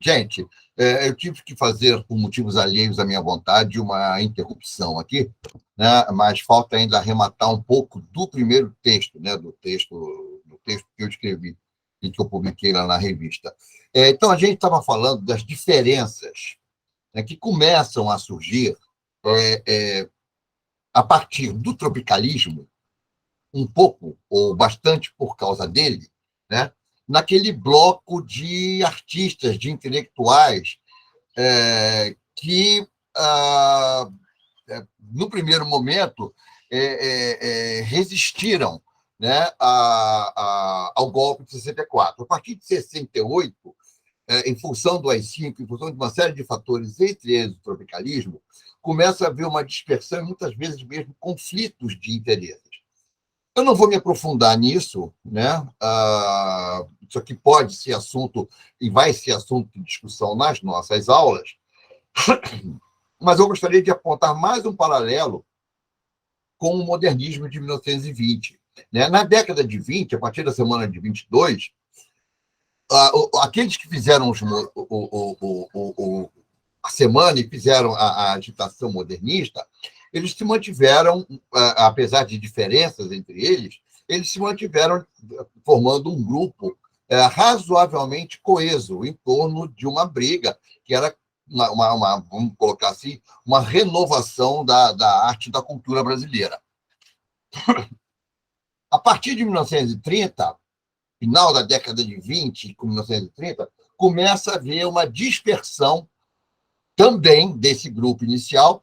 Gente, eu tive que fazer, por motivos alheios à minha vontade, uma interrupção aqui, né? Mas falta ainda arrematar um pouco do primeiro texto, né? Do texto que eu escrevi e que eu publiquei lá na revista. Então, a gente estava falando das diferenças, né, que começam a surgir a partir do tropicalismo, um pouco ou bastante por causa dele, né? Naquele bloco de artistas, de intelectuais, que, no primeiro momento, resistiram, né, ao golpe de 64. A partir de 68, em função do AI-5, em função de uma série de fatores, entre eles o tropicalismo, começa a haver uma dispersão e, muitas vezes, mesmo conflitos de interesses. Eu não vou me aprofundar nisso, né? Isso aqui pode ser assunto e vai ser assunto de discussão nas nossas aulas, mas eu gostaria de apontar mais um paralelo com o modernismo de 1920. Né? Na década de 20, a partir da semana de 22, aqueles que fizeram a semana e fizeram a agitação modernista, eles se mantiveram, apesar de diferenças entre eles se mantiveram formando um grupo razoavelmente coeso em torno de uma briga que era vamos colocar assim, uma renovação da arte e da cultura brasileira. A partir de 1930, final da década de 20, com 1930, começa a haver uma dispersão também desse grupo inicial,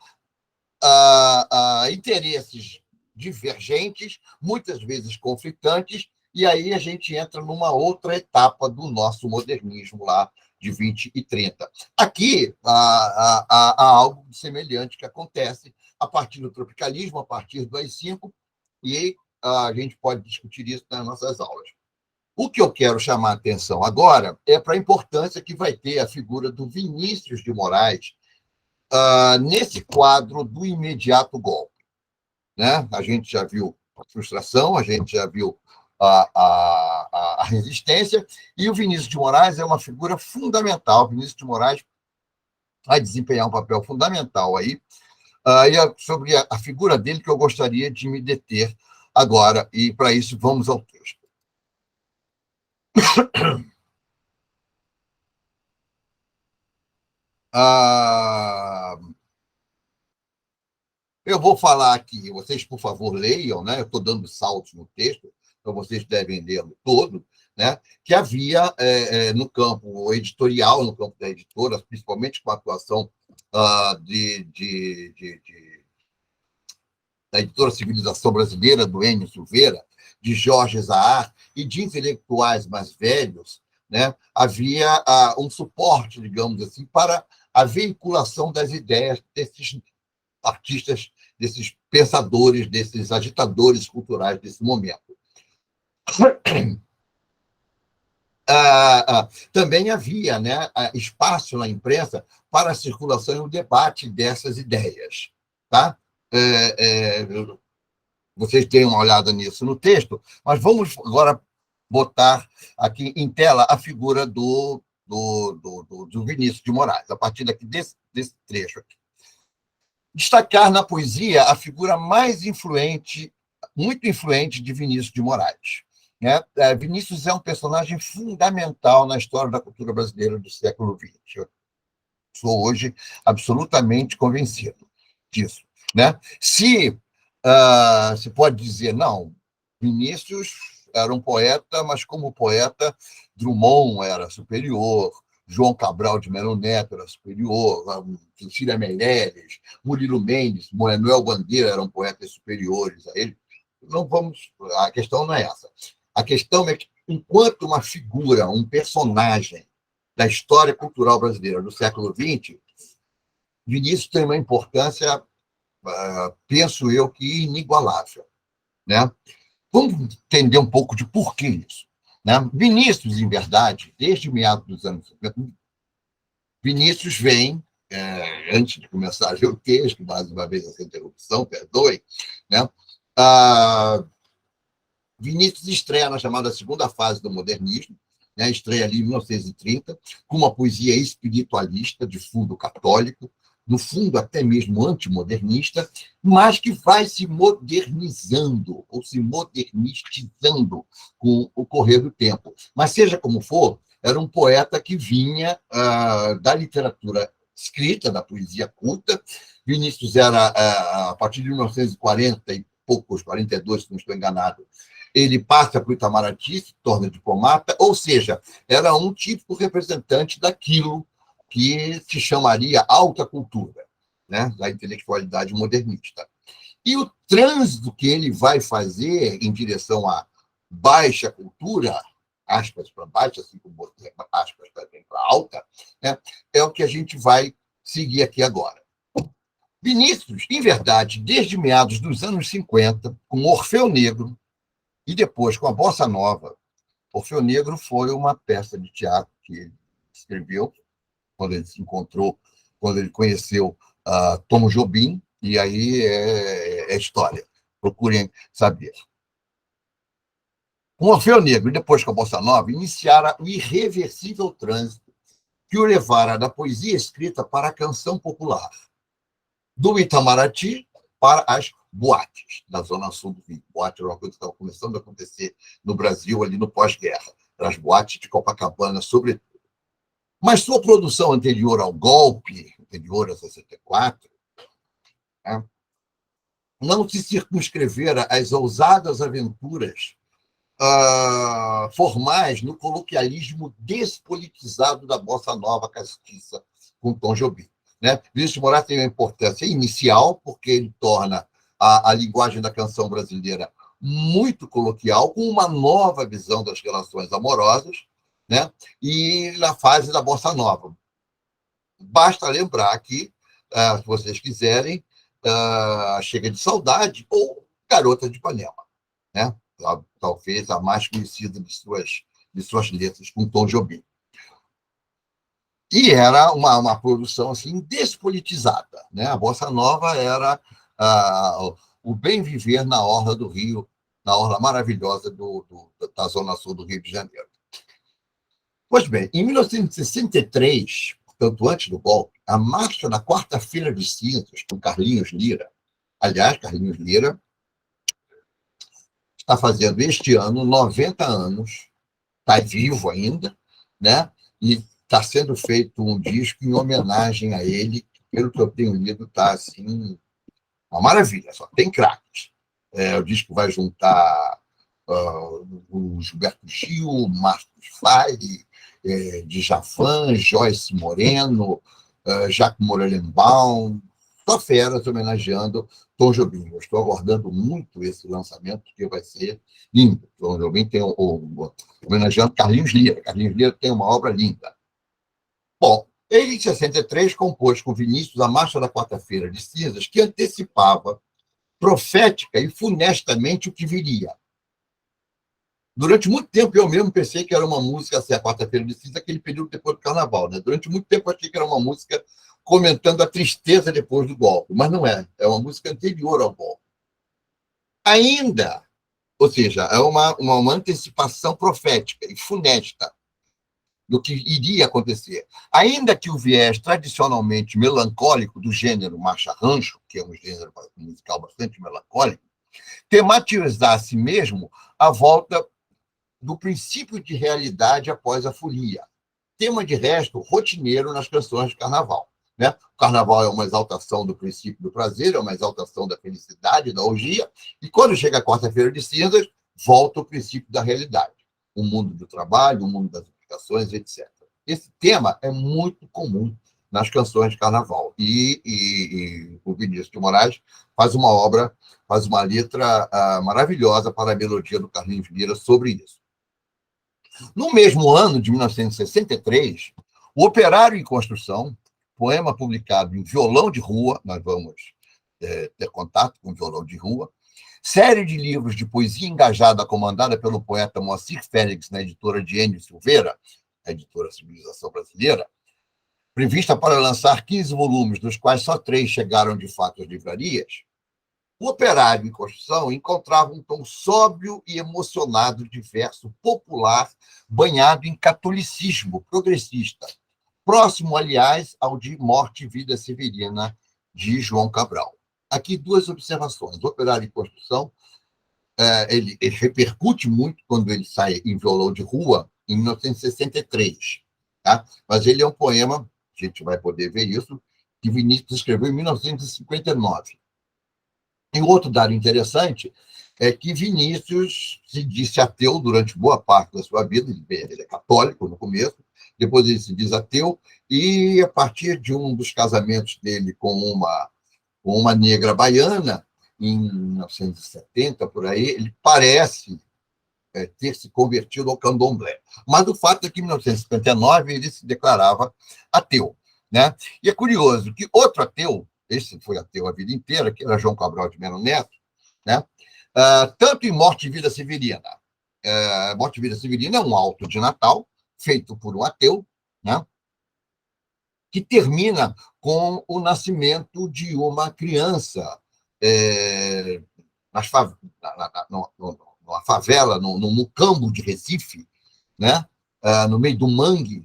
interesses divergentes, muitas vezes conflitantes, e aí a gente entra numa outra etapa do nosso modernismo lá de 20 e 30. Aqui há algo semelhante que acontece a partir do tropicalismo, a partir do AI-5, e a gente pode discutir isso nas nossas aulas. O que eu quero chamar a atenção agora é para a importância que vai ter a figura do Vinícius de Moraes nesse quadro do imediato golpe. Né? A gente já viu a frustração, a gente já viu a resistência, e o Vinícius de Moraes é uma figura fundamental. O Vinícius de Moraes vai desempenhar um papel fundamental aí, e é sobre a figura dele que eu gostaria de me deter agora, e para isso vamos ao texto. Eu vou falar aqui, vocês, por favor, leiam, né? Eu estou dando saltos no texto, então vocês devem ler todo, né? Que havia no campo editorial, no campo da editora, principalmente com a atuação da editora Civilização Brasileira, do Enio Silveira, de Jorge Zahar e de intelectuais mais velhos, né? Havia um suporte, digamos assim, para a veiculação das ideias desses artistas, desses pensadores, desses agitadores culturais desse momento. Também havia, né, espaço na imprensa para a circulação e o debate dessas ideias. Tá? Vocês têm uma olhada nisso no texto, mas vamos agora botar aqui em tela a figura do Vinícius de Moraes, a partir daqui desse trecho aqui. Destacar na poesia a figura mais influente, muito influente de Vinícius de Moraes. Né? Vinícius é um personagem fundamental na história da cultura brasileira do século XX. Eu sou hoje absolutamente convencido disso. Né? Se pode dizer, não, Vinícius era um poeta, mas como poeta, Drummond era superior, João Cabral de Melo Neto era superior, Cecília Meirelles, Murilo Mendes, Manuel Bandeira eram poetas superiores a ele. Não vamos, a questão não é essa. A questão é que, enquanto uma figura, um personagem da história cultural brasileira do século XX, Vinícius tem uma importância, penso eu, que inigualável. Né? Vamos entender um pouco de por que isso. Né? Vinícius, em verdade, desde meados dos anos 50, Vinícius vem, antes de começar a ler o texto, mais uma vez essa interrupção, perdoem, né? Vinícius estreia na chamada segunda fase do modernismo, né? Estreia ali em 1930, com uma poesia espiritualista, de fundo católico, no fundo até mesmo antimodernista, mas que vai se modernizando, ou se modernistizando com o correr do tempo. Mas, seja como for, era um poeta que vinha da literatura escrita, da poesia culta. Vinícius era, a partir de 1940 e poucos, 42, se não estou enganado, ele passa para o Itamaraty, se torna diplomata, ou seja, era um típico representante daquilo que se chamaria alta cultura, né, da intelectualidade modernista. E o trânsito que ele vai fazer em direção à baixa cultura, aspas para baixa, assim como aspas também para alta, né, é o que a gente vai seguir aqui agora. Vinícius, em verdade, desde meados dos anos 50, com Orfeu Negro e depois com a Bossa Nova. Orfeu Negro foi uma peça de teatro que ele escreveu quando ele se encontrou, quando ele conheceu Tom Jobim, e aí é história. Procurem saber. Com Orfeu Negro e depois com a Bossa Nova, iniciara o irreversível trânsito que o levara da poesia escrita para a canção popular, do Itamaraty para as boates da Zona Sul do Rio. Boate era uma coisa que estava começando a acontecer no Brasil, ali no pós-guerra. As boates de Copacabana, sobretudo. Mas sua produção anterior ao golpe, anterior a 64, né, não se circunscrevera às ousadas aventuras formais no coloquialismo despolitizado da bossa nova castiça com Tom Jobim. Né? Vinícius de Moraes tem uma importância inicial, porque ele torna a linguagem da canção brasileira muito coloquial, com uma nova visão das relações amorosas, né? E na fase da bossa nova. Basta lembrar que, se vocês quiserem, Chega de Saudade ou Garota de Ipanema, né? Talvez a mais conhecida de suas letras, com Tom Jobim. E era uma produção assim, despolitizada. Né? A Bossa Nova era o bem viver na orla do Rio, na orla maravilhosa da Zona Sul do Rio de Janeiro. Pois bem, em 1963, portanto, antes do golpe, a marcha da Quarta-feira de Cinzas, com Carlinhos Lira, aliás, Carlinhos Lira está fazendo este ano 90 anos, está vivo ainda, né? E está sendo feito um disco em homenagem a ele, que, pelo que eu tenho lido, está assim, uma maravilha, só tem craques. O disco vai juntar o Gilberto Gil, Marcos Freire, Djavan, Joyce Moreno, Jacques Morelenbaum, só feras homenageando Tom Jobim. Eu estou aguardando muito esse lançamento, porque vai ser lindo. Tom Jobim tem homenageando Carlinhos Lira. Carlinhos Lira tem uma obra linda. Bom, ele, em 63, compôs com Vinícius a Marcha da Quarta-feira de Cinzas, que antecipava profética e funestamente o que viria. Durante muito tempo, eu mesmo pensei que era uma música, assim, a Quarta-feira de Cinzas, aquele período depois do Carnaval. Né? Durante muito tempo, eu achei que era uma música comentando a tristeza depois do golpe, mas não é. É uma música anterior ao golpe. Ainda, ou seja, é uma antecipação profética e funesta do que iria acontecer. Ainda que o viés tradicionalmente melancólico do gênero marcha-rancho, que é um gênero musical bastante melancólico, tematizasse mesmo a volta do princípio de realidade após a folia. Tema, de resto, rotineiro nas canções de carnaval. Né? O carnaval é uma exaltação do princípio do prazer, é uma exaltação da felicidade, da orgia, e quando chega a Quarta-feira de Cinzas, volta o princípio da realidade. O mundo do trabalho, o mundo das implicações, etc. Esse tema é muito comum nas canções de carnaval. E o Vinícius de Moraes faz uma letra maravilhosa para a melodia do Carlinhos Lira sobre isso. No mesmo ano de 1963, O Operário em Construção, poema publicado em Violão de Rua, nós vamos ter contato com Violão de Rua, série de livros de poesia engajada comandada pelo poeta Moacir Félix na editora de Enio Silveira, a editora Civilização Brasileira, prevista para lançar 15 volumes, dos quais só 3 chegaram de fato às livrarias, O operário em construção encontrava um tom sóbrio e emocionado de verso popular, banhado em catolicismo progressista, próximo, aliás, ao de Morte e Vida Severina, de João Cabral. Aqui duas observações. O operário em construção, ele repercute muito quando ele sai em Violão de Rua, em 1963. Tá? Mas ele é um poema, a gente vai poder ver isso, que Vinícius escreveu em 1959. E outro dado interessante é que Vinícius se disse ateu durante boa parte da sua vida, ele é católico no começo, depois ele se diz ateu, e a partir de um dos casamentos dele com uma negra baiana, em 1970, por aí, ele parece ter se convertido ao candomblé. Mas o fato é que, em 1959, ele se declarava ateu. Né? E é curioso que outro ateu, esse foi ateu a vida inteira, que era João Cabral de Melo Neto, né? Tanto em Morte e Vida Severina. Morte e Vida Severina é um auto de Natal, feito por um ateu, né? Que termina com o nascimento de uma criança numa favela, no Mucambo de Recife, né? No meio do mangue,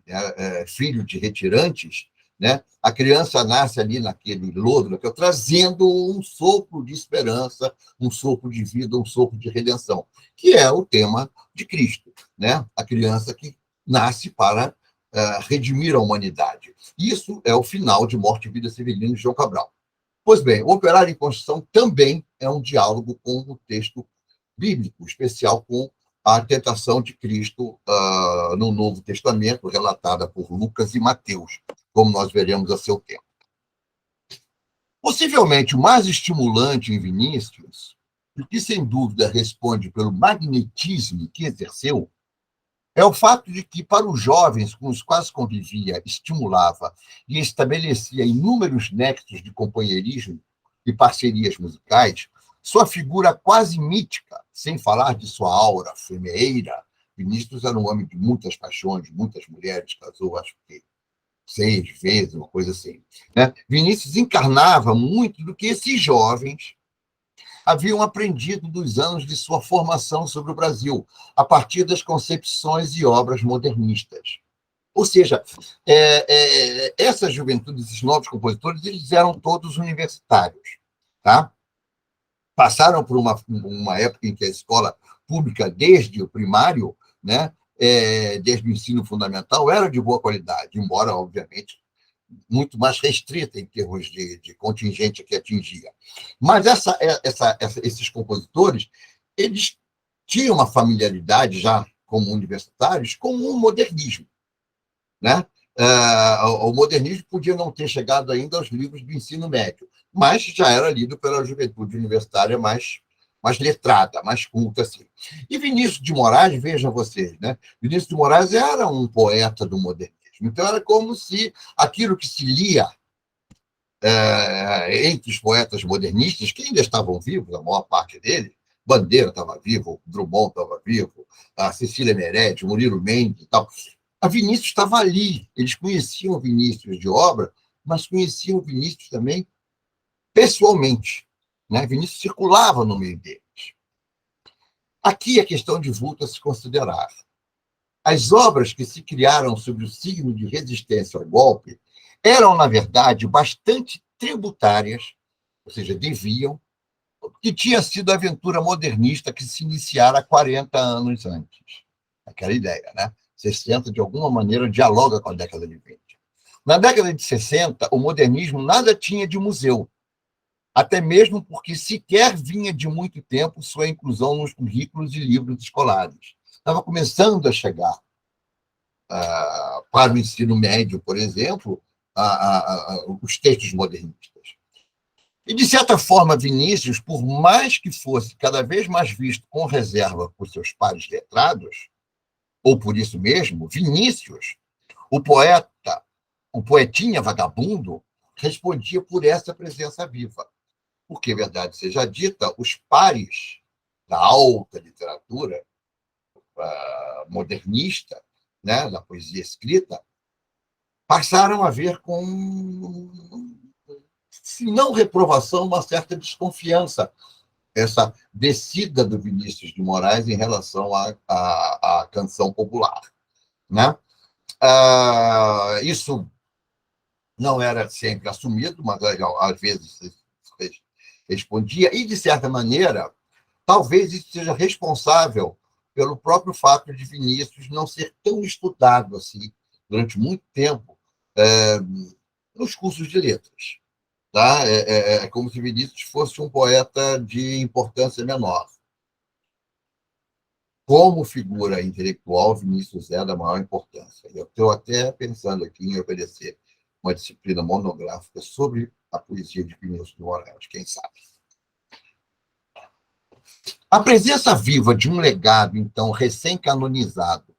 filho de retirantes, né? A criança nasce ali naquele lodo, trazendo um sopro de esperança, um sopro de vida, um sopro de redenção, que é o tema de Cristo, né? A criança que nasce para redimir a humanidade. Isso é o final de Morte e Vida Severina de João Cabral. Pois bem, o Operário em Construção também é um diálogo com o texto bíblico, especial com a tentação de Cristo no Novo Testamento, relatada por Lucas e Mateus, como nós veremos a seu tempo. Possivelmente o mais estimulante em Vinícius, e que sem dúvida responde pelo magnetismo que exerceu, é o fato de que, para os jovens com os quais convivia, estimulava e estabelecia inúmeros nexos de companheirismo e parcerias musicais, sua figura quase mítica, sem falar de sua aura femeira. Vinícius era um homem de muitas paixões, muitas mulheres, casou, acho que 6 vezes, uma coisa assim. Né? Vinícius encarnava muito do que esses jovens haviam aprendido dos anos de sua formação sobre o Brasil, a partir das concepções e obras modernistas. Ou seja, essa juventude, esses novos compositores, eles eram todos universitários. Tá? Passaram por uma época em que a escola pública, desde o primário, né, desde o ensino fundamental, era de boa qualidade, embora, obviamente, muito mais restrita em termos de contingente que atingia. Mas esses compositores, eles tinham uma familiaridade, já como universitários, com o modernismo. Né? O modernismo podia não ter chegado ainda aos livros do ensino médio, mas já era lido pela juventude universitária mais letrada, mais culta. Assim. E Vinícius de Moraes, vejam vocês, né? Vinícius de Moraes era um poeta do modernismo. Então, era como se aquilo que se lia entre os poetas modernistas, que ainda estavam vivos, a maior parte deles, Bandeira estava vivo, Drummond estava vivo, a Cecília Meirelles, Murilo Mendes e tal. A Vinícius estava ali. Eles conheciam Vinícius de obra, mas conheciam Vinícius também pessoalmente. Né? Vinícius circulava no meio deles. Aqui a questão de vulto a se considerar. As obras que se criaram sob o signo de resistência ao golpe eram, na verdade, bastante tributárias, ou seja, deviam, que tinha sido a aventura modernista que se iniciara 40 anos antes. Aquela ideia, né? 60, de alguma maneira, dialoga com a década de 20. Na década de 60, o modernismo nada tinha de museu, até mesmo porque sequer vinha de muito tempo sua inclusão nos currículos e livros escolares. Estava começando a chegar para o ensino médio, por exemplo, os textos modernistas. E, de certa forma, Vinícius, por mais que fosse cada vez mais visto com reserva por seus pares letrados, ou por isso mesmo, Vinícius, o poeta, o poetinha vagabundo, respondia por essa presença viva. Porque, verdade seja dita, os pares da alta literatura modernista, né, da poesia escrita, passaram a ver com se não reprovação, uma certa desconfiança, essa descida do Vinícius de Moraes em relação à canção popular, né? Isso não era sempre assumido, mas às vezes respondia, e, de certa maneira, talvez isso seja responsável pelo próprio fato de Vinícius não ser tão estudado assim, durante muito tempo, nos cursos de letras. Tá? É como se Vinícius fosse um poeta de importância menor. Como figura intelectual, Vinícius é da maior importância. Eu estou até pensando aqui em oferecer uma disciplina monográfica sobre a poesia de Vinícius de Moraes, quem sabe. A presença viva de um legado, então, recém-canonizado,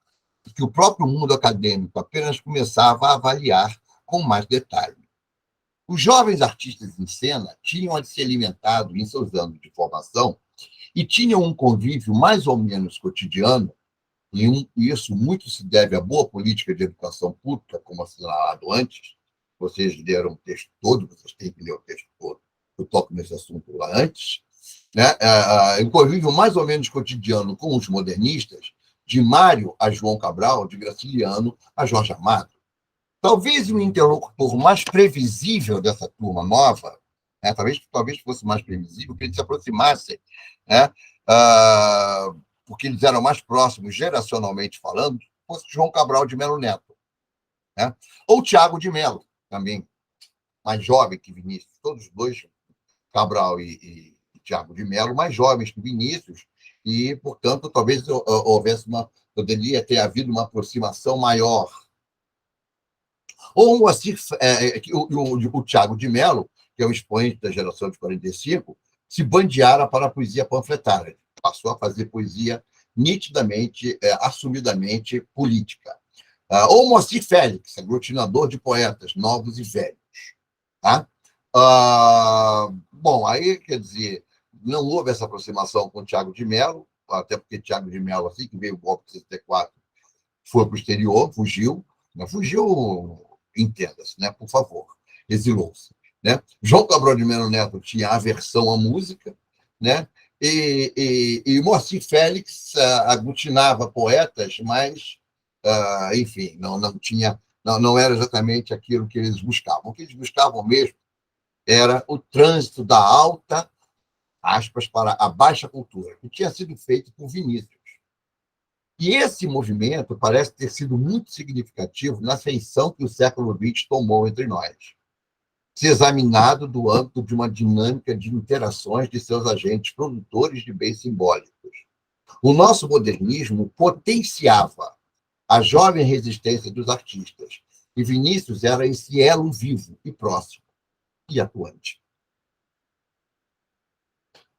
que o próprio mundo acadêmico apenas começava a avaliar com mais detalhe. Os jovens artistas em cena tinham se alimentado em seus anos de formação e tinham um convívio mais ou menos cotidiano, e isso muito se deve à boa política de educação pública, como assinalado antes. Vocês leram o texto todo, vocês têm que ler o texto todo, eu toco nesse assunto lá antes, né? Um convívio mais ou menos cotidiano com os modernistas, de Mário a João Cabral, de Graciliano a Jorge Amado. Talvez o interlocutor mais previsível dessa turma nova, né, talvez fosse mais previsível, que eles se aproximassem, né, porque eles eram mais próximos, geracionalmente falando, fosse João Cabral de Melo Neto, né, ou Tiago de Melo, também mais jovem que Vinícius, todos os dois, Cabral e Tiago de Melo, mais jovens que Vinícius, e, portanto, talvez poderia ter havido uma aproximação maior. Ou assim, o Tiago de Melo, que é um expoente da geração de 45, se bandeara para a poesia panfletária, passou a fazer poesia nitidamente, assumidamente política. Ou Moacir Félix, aglutinador de poetas novos e velhos. Tá? Bom, aí, quer dizer, não houve essa aproximação com o Tiago de Melo, até porque Tiago de Melo, assim que veio o golpe de 64, foi para o exterior, fugiu, né? Fugiu, entenda-se, né? Por favor, exilou-se. Né? João Cabral de Melo Neto tinha aversão à música, né? E Moacir Félix aglutinava poetas, mas, enfim, não era exatamente aquilo que eles buscavam. O que eles buscavam mesmo era o trânsito da alta, aspas, para a baixa cultura, que tinha sido feito por Vinícius. E esse movimento parece ter sido muito significativo na feição que o século XX tomou entre nós, se examinado do âmbito de uma dinâmica de interações de seus agentes produtores de bens simbólicos. O nosso modernismo potenciava a jovem resistência dos artistas, e Vinícius era esse elo vivo e próximo e atuante.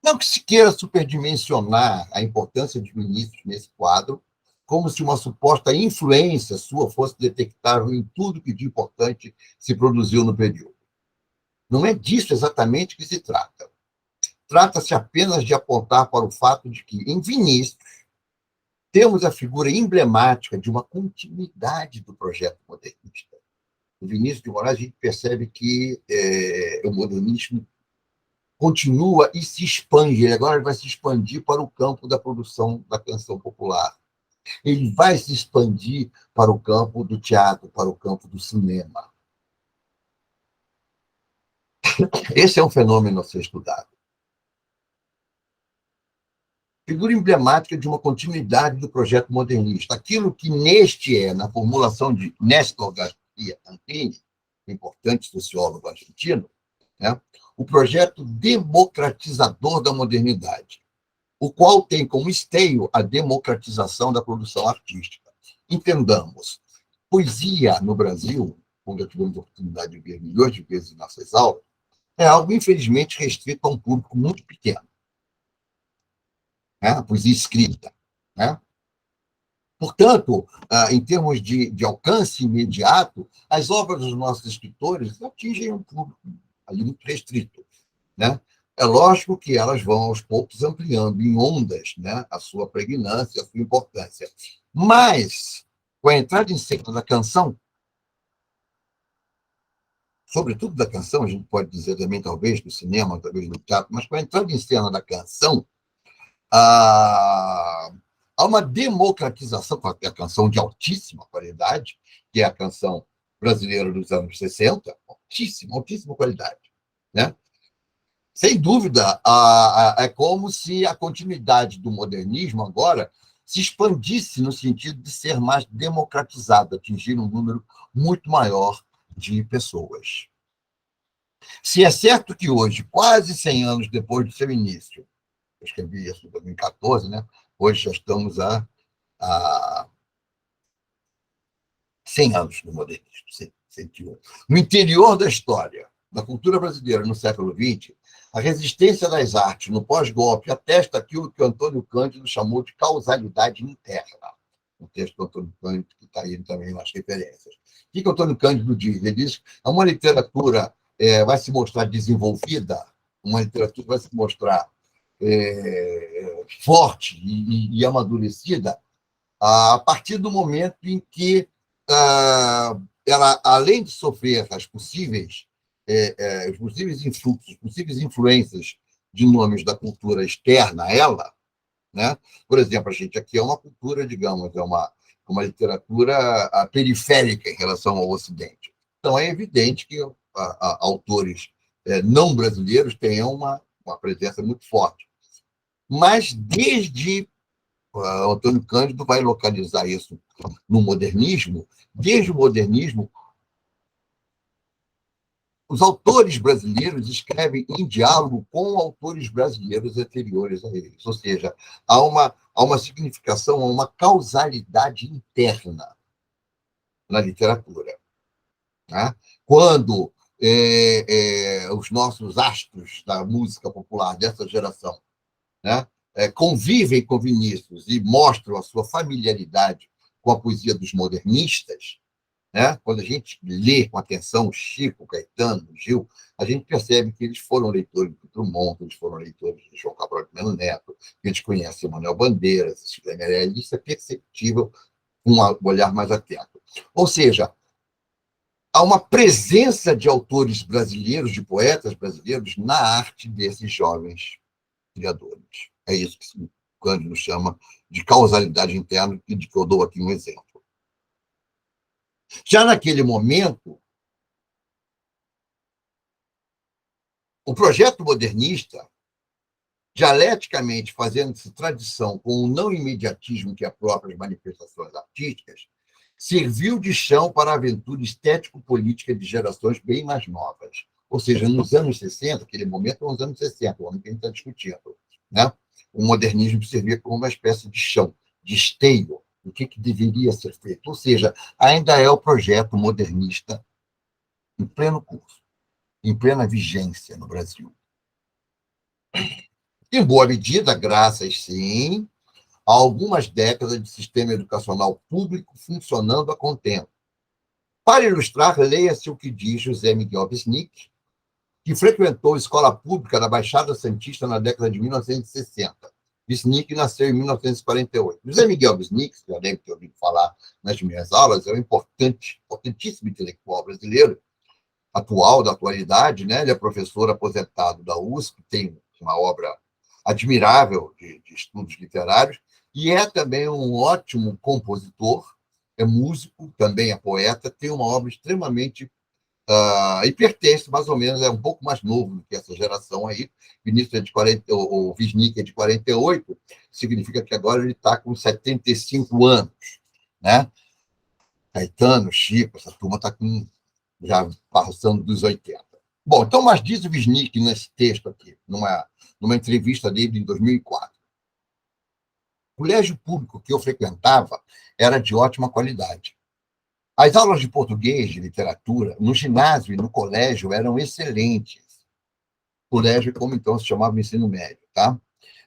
Não que se queira superdimensionar a importância de Vinícius nesse quadro, como se uma suposta influência sua fosse detectável em tudo que de importante se produziu no período. Não é disso exatamente que se trata. Trata-se apenas de apontar para o fato de que, em Vinícius, temos a figura emblemática de uma continuidade do projeto modernista. No Vinícius de Moraes, a gente percebe que o modernismo continua e se expande. Ele agora vai se expandir para o campo da produção da canção popular. Ele vai se expandir para o campo do teatro, para o campo do cinema. Esse é um fenômeno a ser estudado. Figura emblemática de uma continuidade do projeto modernista. Aquilo que na formulação de Néstor Garcia Campini, importante sociólogo argentino, né, o projeto democratizador da modernidade, o qual tem como esteio a democratização da produção artística. Entendamos, poesia no Brasil, onde eu tivemos a oportunidade de ver milhões de vezes em nossas aulas, é algo, infelizmente, restrito a um público muito pequeno. Né? A poesia escrita. Né? Portanto, em termos de alcance imediato, as obras dos nossos escritores atingem um público ali muito restrito. Né? É lógico que elas vão, aos poucos, ampliando em ondas, né, a sua pregnância, a sua importância. Mas, com a entrada em cena da canção, sobretudo da canção, a gente pode dizer também, talvez, do cinema, talvez do teatro, mas com a entrada em cena da canção, há uma democratização, a canção de altíssima qualidade, que é a canção brasileira dos anos 60, altíssima, altíssima qualidade, né? Sem dúvida, é como se a continuidade do modernismo agora se expandisse no sentido de ser mais democratizado, atingir um número muito maior de pessoas. Se é certo que hoje, quase 100 anos depois do seu início, eu escrevi isso em 2014, né? Hoje já estamos a 100 anos do modernismo, 101. No interior da história, da cultura brasileira no século XX, a resistência das artes no pós-golpe atesta aquilo que o Antônio Cândido chamou de causalidade interna. O texto do Antônio Cândido, que está aí também nas referências. O que o Antônio Cândido diz? Ele diz que uma literatura vai se mostrar desenvolvida, uma literatura vai se mostrar forte e amadurecida a partir do momento em que ela, além de sofrer os possíveis influxos, possíveis influências de nomes da cultura externa a ela, né? Por exemplo, a gente aqui é uma cultura, digamos, é uma literatura periférica em relação ao Ocidente. Então, é evidente que autores não brasileiros tenham uma presença muito forte. Mas, desde o Antônio Cândido vai localizar isso no modernismo, desde o modernismo, os autores brasileiros escrevem em diálogo com autores brasileiros anteriores a eles. Ou seja, há uma significação, há uma causalidade interna na literatura. Né? Quando os nossos astros da música popular dessa geração, né, convivem com Vinícius e mostram a sua familiaridade com a poesia dos modernistas, né? Quando a gente lê com atenção Chico, Caetano, Gil, a gente percebe que eles foram leitores do Drummond, eles foram leitores de João Cabral de Melo Neto, que eles conhecem Manuel Bandeiras, Chico Meirelles, isso é perceptível com um olhar mais atento. Ou seja, há uma presença de autores brasileiros, de poetas brasileiros, na arte desses jovens criadores. É isso que o Cândido chama de causalidade interna, e de que eu dou aqui um exemplo. Já naquele momento, o projeto modernista, dialeticamente fazendo-se tradição com o não imediatismo que é próprio das manifestações artísticas, serviu de chão para a aventura estético-política de gerações bem mais novas. Ou seja, nos anos 60, aquele momento é os anos 60, o ano que a gente está discutindo, né? O modernismo servia como uma espécie de chão, de esteio, do que deveria ser feito. Ou seja, ainda é o projeto modernista em pleno curso, em plena vigência no Brasil. Em boa medida, graças, sim, a algumas décadas de sistema educacional público funcionando a contento. Para ilustrar, leia-se o que diz José Miguel Wisnik, que frequentou a escola pública da Baixada Santista na década de 1960. Wisnik nasceu em 1948. José Miguel Wisnik, que já deve ter ouvido falar nas minhas aulas, é um importantíssimo intelectual brasileiro, atual, da atualidade, né? Ele é professor aposentado da USP, tem uma obra admirável de estudos literários, e é também um ótimo compositor, é músico, também é poeta, tem uma obra extremamente e pertence, mais ou menos, é um pouco mais novo do que essa geração aí. Vinícius é de 40, o Wisnik é de 48, significa que agora ele está com 75 anos, né? Caetano, Chico, essa turma está já passando dos 80. Bom, então, mas diz o Wisnik nesse texto aqui, numa entrevista dele em 2004. O colégio público que eu frequentava era de ótima qualidade. As aulas de português, de literatura, no ginásio e no colégio eram excelentes. Colégio, como então se chamava ensino médio, tá?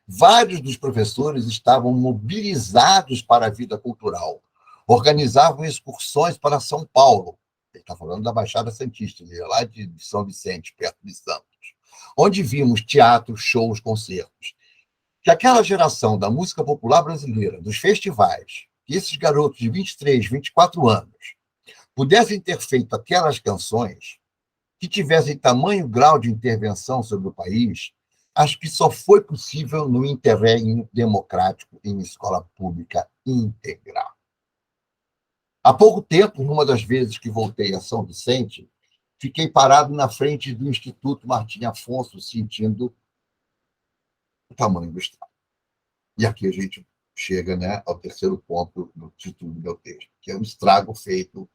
Vários dos professores estavam mobilizados para a vida cultural. Organizavam excursões para São Paulo. Ele está falando da Baixada Santista, lá de São Vicente, perto de Santos, onde vimos teatro, shows, concertos. Que aquela geração da música popular brasileira, dos festivais, que esses garotos de 23, 24 anos pudessem ter feito aquelas canções, que tivessem tamanho grau de intervenção sobre o país, acho que só foi possível no interregno democrático em escola pública integral. Há pouco tempo, numa das vezes que voltei a São Vicente, fiquei parado na frente do Instituto Martim Afonso, sentindo o tamanho do Estado. E aqui a gente chega, né, ao terceiro ponto do título do meu texto, que é o estrago feito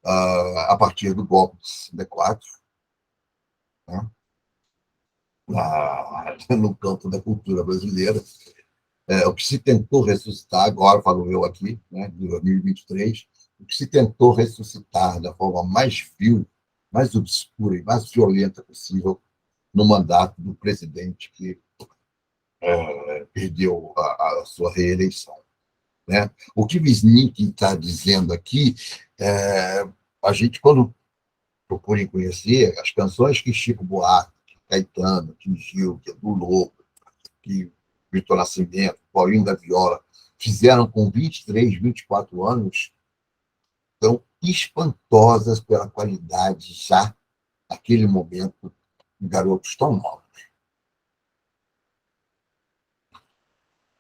a partir do golpe de 64, né, no campo da cultura brasileira. O que se tentou ressuscitar, agora falo eu aqui, né, de 2023, o que se tentou ressuscitar da forma mais vil, mais obscura e mais violenta possível no mandato do presidente que perdeu a sua reeleição. Né? O que Wisnik está dizendo aqui, a gente, quando procura conhecer as canções que Chico Buarque, que Caetano, que Gil, que Edu Lobo, que Vitor Nascimento, Paulinho da Viola, fizeram com 23, 24 anos, são espantosas pela qualidade já, naquele momento, de garotos tão novos.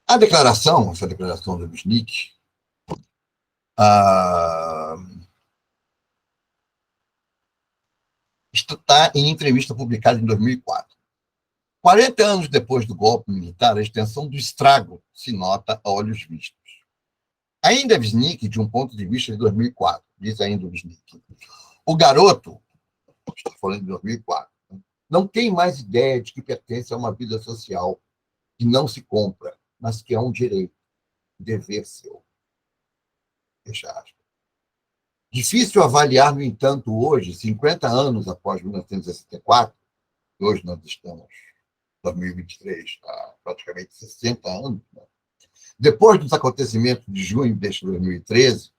Essa declaração do Wisnik, está em entrevista publicada em 2004. 40 anos depois do golpe militar, a extensão do estrago se nota a olhos vistos. Ainda Wisnik, de um ponto de vista de 2004, diz ainda o Wisnik, o garoto, estou falando de 2004, não tem mais ideia de que pertence a uma vida social que não se compra, mas que é um direito, dever seu. Fecha aspas. Difícil avaliar, no entanto, hoje, 50 anos após 1964, e hoje nós estamos em 2023, há praticamente 60 anos, né? Depois dos acontecimentos de junho de 2013,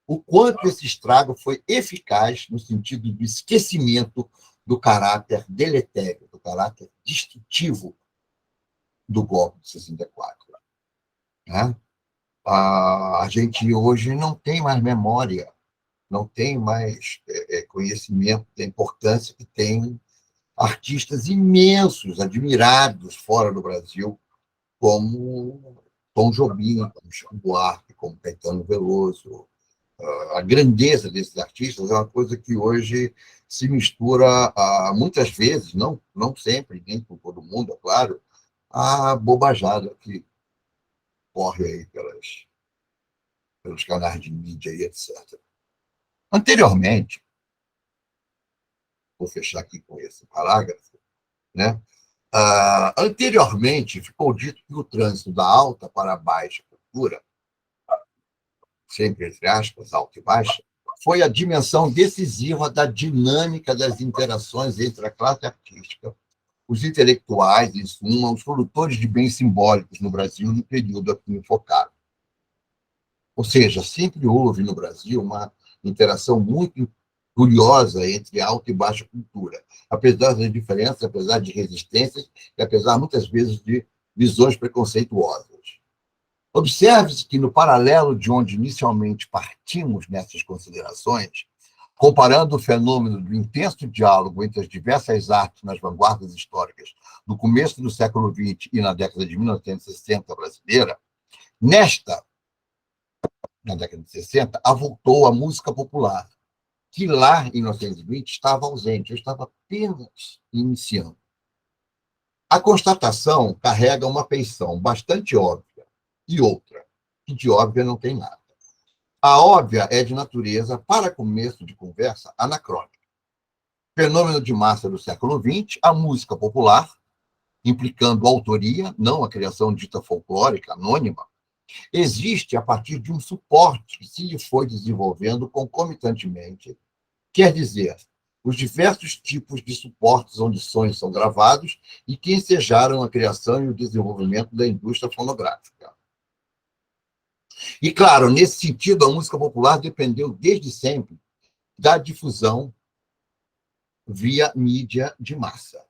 o quanto esse estrago foi eficaz no sentido do esquecimento do caráter deletério, do caráter destrutivo do golpe de 64. Né? A gente hoje não tem mais memória, não tem mais conhecimento da importância que tem artistas imensos, admirados fora do Brasil, como Tom Jobim, como Chico Buarque, como Caetano Veloso. A grandeza desses artistas é uma coisa que hoje se mistura, muitas vezes, não sempre, nem com todo mundo, é claro, a bobajada que corre aí pelos canais de mídia e etc. Anteriormente, vou fechar aqui com esse parágrafo, né? Anteriormente, ficou dito que o trânsito da alta para a baixa cultura, sempre entre aspas, alta e baixa, foi a dimensão decisiva da dinâmica das interações entre a classe artística, os intelectuais, em suma, os produtores de bens simbólicos no Brasil no período aqui enfocado. Ou seja, sempre houve no Brasil uma interação muito curiosa entre alta e baixa cultura, apesar das diferenças, apesar de resistências e apesar, muitas vezes, de visões preconceituosas. Observe-se que, no paralelo de onde inicialmente partimos nessas considerações, comparando o fenômeno do intenso diálogo entre as diversas artes nas vanguardas históricas do começo do século XX e na década de 1960 brasileira, na década de 60, avultou a música popular, que lá, em 1920, estava ausente, eu estava apenas iniciando. A constatação carrega uma feição bastante óbvia, e outra, que de óbvia não tem nada. A óbvia é de natureza, para começo de conversa, anacrônica. Fenômeno de massa do século XX, a música popular, implicando autoria, não a criação dita folclórica, anônima, existe a partir de um suporte que se lhe foi desenvolvendo concomitantemente, quer dizer, os diversos tipos de suportes onde sons são gravados e que ensejaram a criação e o desenvolvimento da indústria fonográfica. E, claro, nesse sentido, a música popular dependeu desde sempre da difusão via mídia de massa.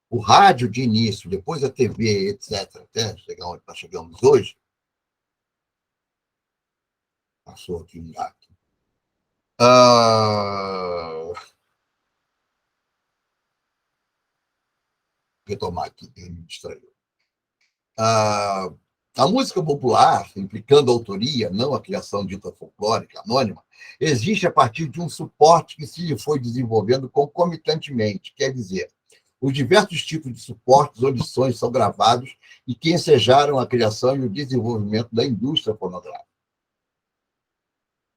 O rádio de início, depois a TV, etc., até chegar onde nós chegamos hoje, passou aqui um gato. retomar aqui, que me distraiu. A música popular, implicando a autoria, não a criação dita folclórica, anônima, existe a partir de um suporte que se foi desenvolvendo concomitantemente, quer dizer, os diversos tipos de suportes onde sons são gravados e que ensejaram a criação e o desenvolvimento da indústria fonográfica.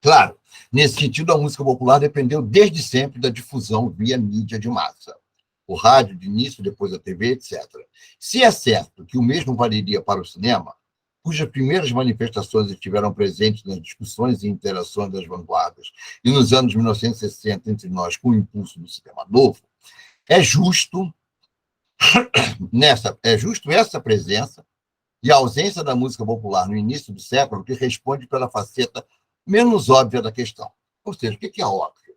Claro, nesse sentido, a música popular dependeu desde sempre da difusão via mídia de massa. O rádio, de início, depois a TV, etc. Se é certo que o mesmo valeria para o cinema, cujas primeiras manifestações estiveram presentes nas discussões e interações das vanguardas, e nos anos 1960, entre nós, com o impulso do cinema novo, é justo essa presença e a ausência da música popular no início do século que responde pela faceta menos óbvia da questão. Ou seja, o que é óbvio?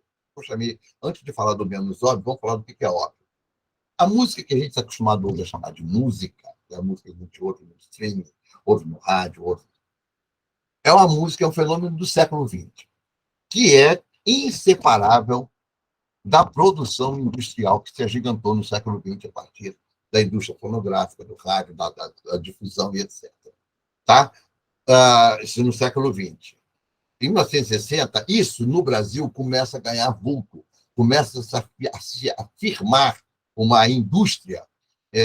Antes de falar do menos óbvio, vamos falar do que é óbvio. A música que a gente está acostumado hoje a chamar de música, é a música que a gente ouve no streaming, ouve no rádio, é uma música, é um fenômeno do século XX, que é inseparável da produção industrial que se agigantou no século XX a partir da indústria fonográfica, do rádio, da difusão e etc. Tá? Isso no século XX. Em 1960, isso no Brasil começa a ganhar vulto, começa a se afirmar uma indústria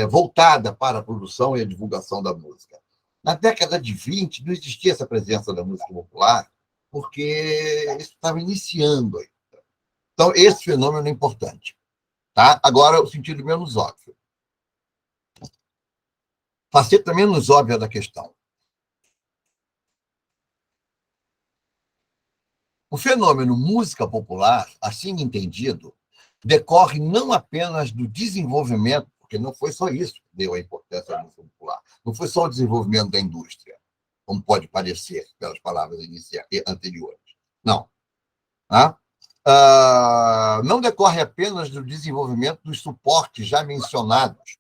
voltada para a produção e a divulgação da música. Na década de 20, não existia essa presença da música popular, porque isso estava iniciando ainda. Então, esse fenômeno é importante. Tá? Agora, o sentido menos óbvio. Faceta menos óbvia da questão. O fenômeno música popular, assim entendido, decorre não apenas do desenvolvimento, porque não foi só isso que deu a importância da música popular, não foi só o desenvolvimento da indústria, como pode parecer pelas palavras anteriores. Não. Tá? Não decorre apenas do desenvolvimento dos suportes já mencionados,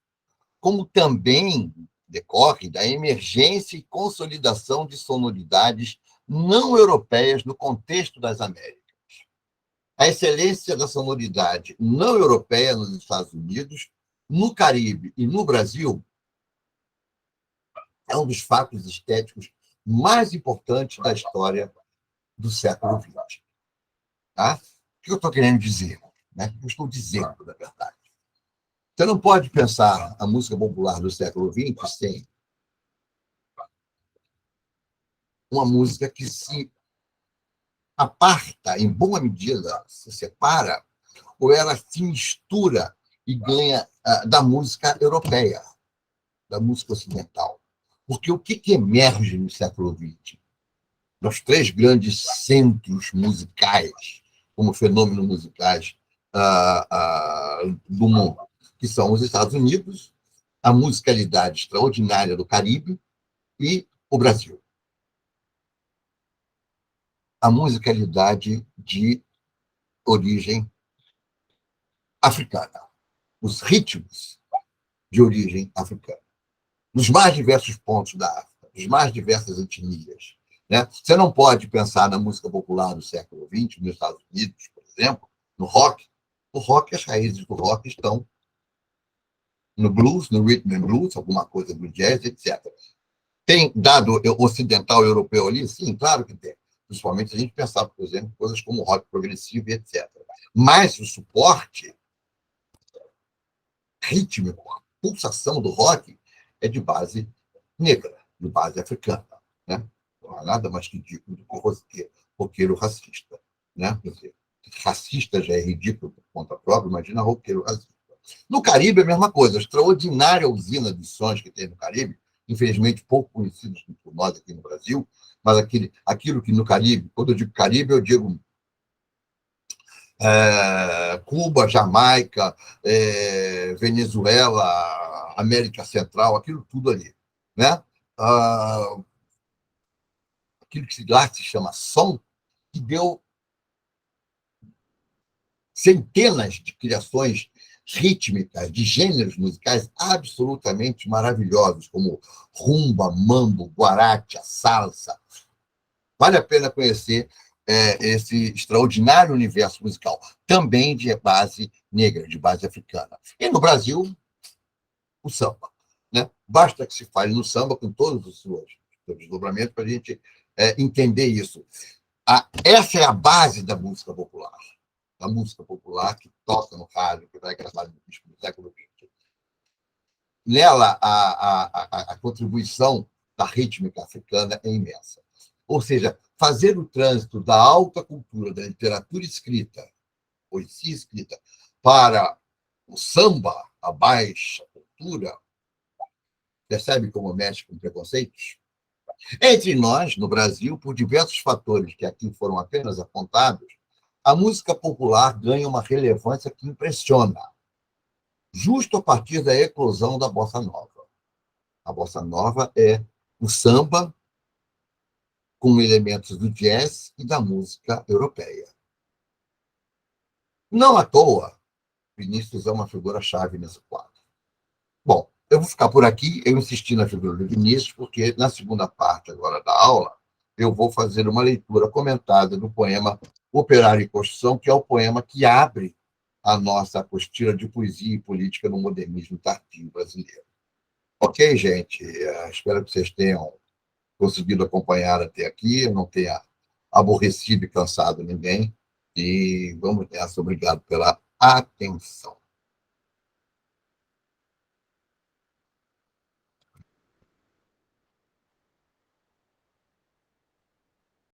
como também decorre da emergência e consolidação de sonoridades não europeias no contexto das Américas. A excelência da sonoridade não europeia nos Estados Unidos, no Caribe e no Brasil é um dos fatos estéticos mais importantes da história do século XX. Tá? O que eu estou querendo dizer? Né? O que eu estou dizendo, na verdade? Você não pode pensar a música popular do século XX sem uma música que se aparta, em boa medida, se separa, ou ela se mistura e ganha da música europeia, da música ocidental. Porque o que emerge no século XX? Os três grandes centros musicais, como fenômenos musicais do mundo, que são os Estados Unidos, a musicalidade extraordinária do Caribe e o Brasil. A musicalidade de origem africana, os ritmos de origem africana, nos mais diversos pontos da África, nas mais diversas etnias. Né? Você não pode pensar na música popular do século XX, nos Estados Unidos, por exemplo, no rock. O rock, as raízes do rock estão no blues, no rhythm and blues, alguma coisa do jazz, etc. Tem dado ocidental europeu ali? Sim, claro que tem. Principalmente se a gente pensar, por exemplo, coisas como rock progressivo e etc. Mas o suporte rítmico, a pulsação do rock é de base negra, de base africana. Né? Não há nada mais ridículo do que roqueiro racista. Né? Quer dizer, racista já é ridículo por conta própria, imagina roqueiro racista. No Caribe, a mesma coisa. A extraordinária usina de sons que tem no Caribe, infelizmente pouco conhecidos por nós aqui no Brasil, mas aquilo que no Caribe, quando eu digo Caribe, eu digo Cuba, Jamaica, Venezuela, América Central, aquilo tudo ali. Né? Aquilo que lá se chama som, que deu centenas de criações rítmicas, de gêneros musicais absolutamente maravilhosos, como rumba, mambo, guaracha, salsa. Vale a pena conhecer esse extraordinário universo musical, também de base negra, de base africana. E no Brasil, o samba. Né? Basta que se fale no samba com todos os seus desdobramentos para a gente entender isso. Essa é a base da música popular. Da música popular que toca no rádio, que vai gravar no disco do século XX. Nela, a contribuição da rítmica africana é imensa. Ou seja, fazer o trânsito da alta cultura, da literatura escrita, poesia escrita, para o samba, a baixa cultura, percebe como mexe com preconceitos? Entre nós, no Brasil, por diversos fatores que aqui foram apenas apontados, a música popular ganha uma relevância que impressiona, justo a partir da eclosão da bossa nova. A bossa nova é o samba com elementos do jazz e da música europeia. Não à toa, Vinícius é uma figura-chave nesse quadro. Bom, eu vou ficar por aqui, eu insisti na figura do Vinícius, porque na segunda parte agora da aula, eu vou fazer uma leitura comentada do poema Operário em Construção, que é o poema que abre a nossa apostila de poesia e política no modernismo tardio brasileiro. Ok, gente? Espero que vocês tenham conseguido acompanhar até aqui, eu não tenha aborrecido e cansado ninguém. E vamos nessa. Obrigado pela atenção.